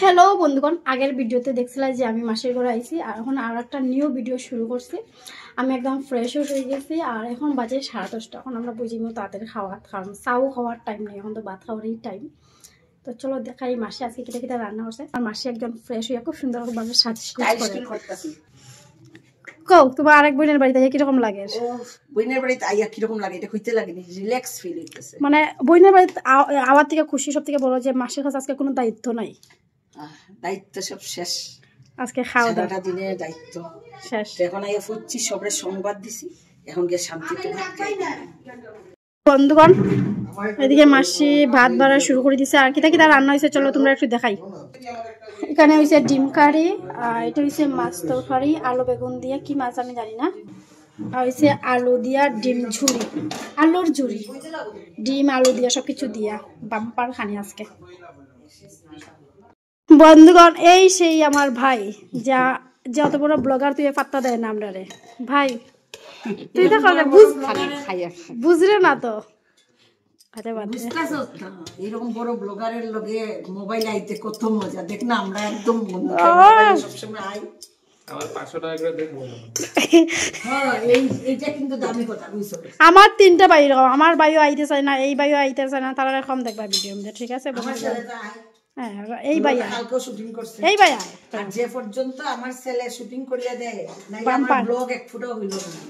Hello বন্ধুগণ, আগের ভিডিওতে দেখছিলাম যে আমি মাসির ঘরে আইছি আর এখন আর একটা নিউ ভিডিও শুরু করছি। আমি একদম ফ্রেশও হয়ে গেছি আর এখন বাজে 10:30। এখন আমরা বুঝিমো তাদের খাওয়া, কারণ চাও খাওয়ার টাইম নেই, এখন তো ভাত খাওয়ারই টাইম। তো চলো দেখাই মাসি আজকে কেটে কেটে রান্না করছে। আর মাসি একদম ফ্রেশ হয়ে খুব সুন্দরভাবে সাজগোজ করে। কও তোমার আরেক বোনের বাড়িতে কিরকম লাগে? বোনের বাড়িতে আইয়া কিরকম লাগে এটা কইতে লাগে না, রিল্যাক্স ফিল হইতেছে। মানে বোনের বাড়িতে আওয়ার থেকে খুশি সব থেকে বড় যে মাসির কাছে আজকে কোনো দায়িত্ব নাই, দায়িত্ব সব শেষ। আজকে খাওয়া দাওয়া দিনের দায়িত্ব শেষ। এখন আইয়া ফুটছি, সবরে সংবাদ দিছি, এখন গিয়ে শান্তিতে বন্ধুগণ এদিকে মাসি ভাত বাড়া শুরু করে দিছে। আর কিতা কিতা রান্না হয়েছে চলো তোমরা একটু দেখাই। এখানে হয়েছে ডিম কারি, আর এটা হয়েছে মাছ তরকারি আলু বেগুন দিয়ে, কি মাছ আমি জানি না। আর হয়েছে আলু দিয়া ডিম ঝুরি, আলুর ঝুরি, ডিম আলু দিয়া সবকিছু দিয়া বাম্পার খানি আজকে। বন্ধুগণ এই সেই আমার ভাই, যত বড় ব্লগার তুই পাত্তা দেয় না আমরা রে ভাই। তুই তো বুঝলে না তো, এরকম বড় ব্লগারের লগে মোবাইল আইতে কত মজা। দেখ না আমরা একদম সবসময় আই। আমার 3টা ভাই, আমার ভাইও আইতে চায় না, এই ভাইও আইতে চায় না, তারা কম দেখবা ভিডিও মধ্যে, ঠিক আছে? এই ভাই শুটিং করছে, এই ভাই যে পর্যন্ত আমার ছেলে শুটিং করিয়া দেয় আমার ব্লগ এক ফুটো হইল না।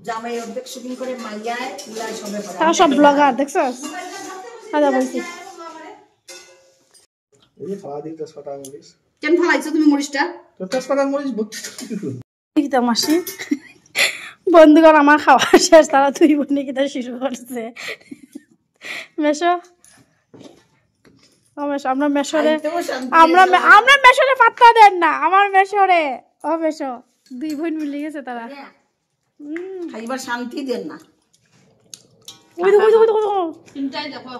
জামাই অর্ধেক শুটিং করে মাইয়ায় উলাই সবে করে, তারা সব ব্লগার দেখছস। আদা বলছি এই ফালা দিতে ছটা মরিচ কেন ফালাইছো তুমি মরিচটা? তো তেজপাতা মরিচ বুঝতে কিতা মাসি। বন্ধুগণ আমার খাওয়া শেষ, তারা তুই বোনে কিতা শুরু করছে। মেশো আমরা মেশরে, আমরা মেশরে পাত্তা দেন না, আমার মেশরে ও মেশো দুই বোন মিলে গেছে তারা। খাইবার শান্তি দেন না। চিন্তাই দেখো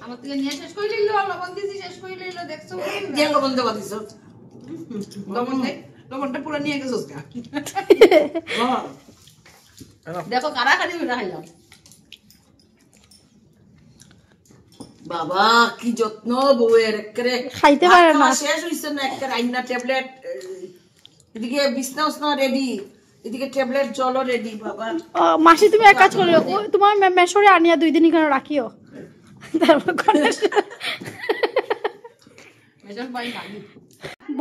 আমার থেকে নিয়ে শেষ করে লইলো, লবণ দিছি শেষ করে লইলো, দেখছো যে লবণ দেওয়া দিছো, লবণটা পুরো নিয়ে গেছস কা। দেখো কারা খালি ওটা খাইলাম। বাবা কি যত্ন বউয়ের, একেবারে খাইতে পারে না, শেষ হইছে না। একটা রাইনা ট্যাবলেট, এদিকে বিছনা উছনা রেডি, এদিকে ট্যাবলেট জলও রেডি। বাবা মাসি তুমি এক কাজ করিও, তোমার মেশরে আনিয়া 2 দিন এখানে রাখিও, তারপর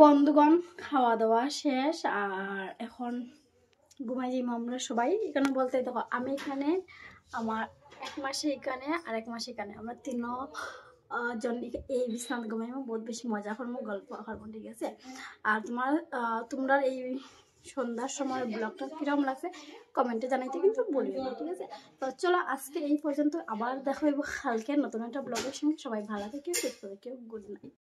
বন্ধুগণ খাওয়া দাওয়া শেষ আর এখন ঘুমাই যাই আমরা সবাই। এখানে বলতে দেখো আমি এখানে, আমার 1 মাসে এখানে আর 1 মাসে এখানে, আমরা 3 জন এই বিছানাত ঘুমাইমো, বহুত বেশি মজা করবো, গল্প করবো, ঠিক আছে? আর তোমরা এই সন্ধ্যার সময় ব্লগটা কিরকম লাগছে কমেন্টে জানাইতে কিন্তু বলিও না, ঠিক আছে? তো চলো আজকে এই পর্যন্ত, আবার দেখা হইব কালকে নতুন একটা ব্লগের সঙ্গে। সবাই ভালো থেকেও সুস্থ থেকেও, গুড নাইট।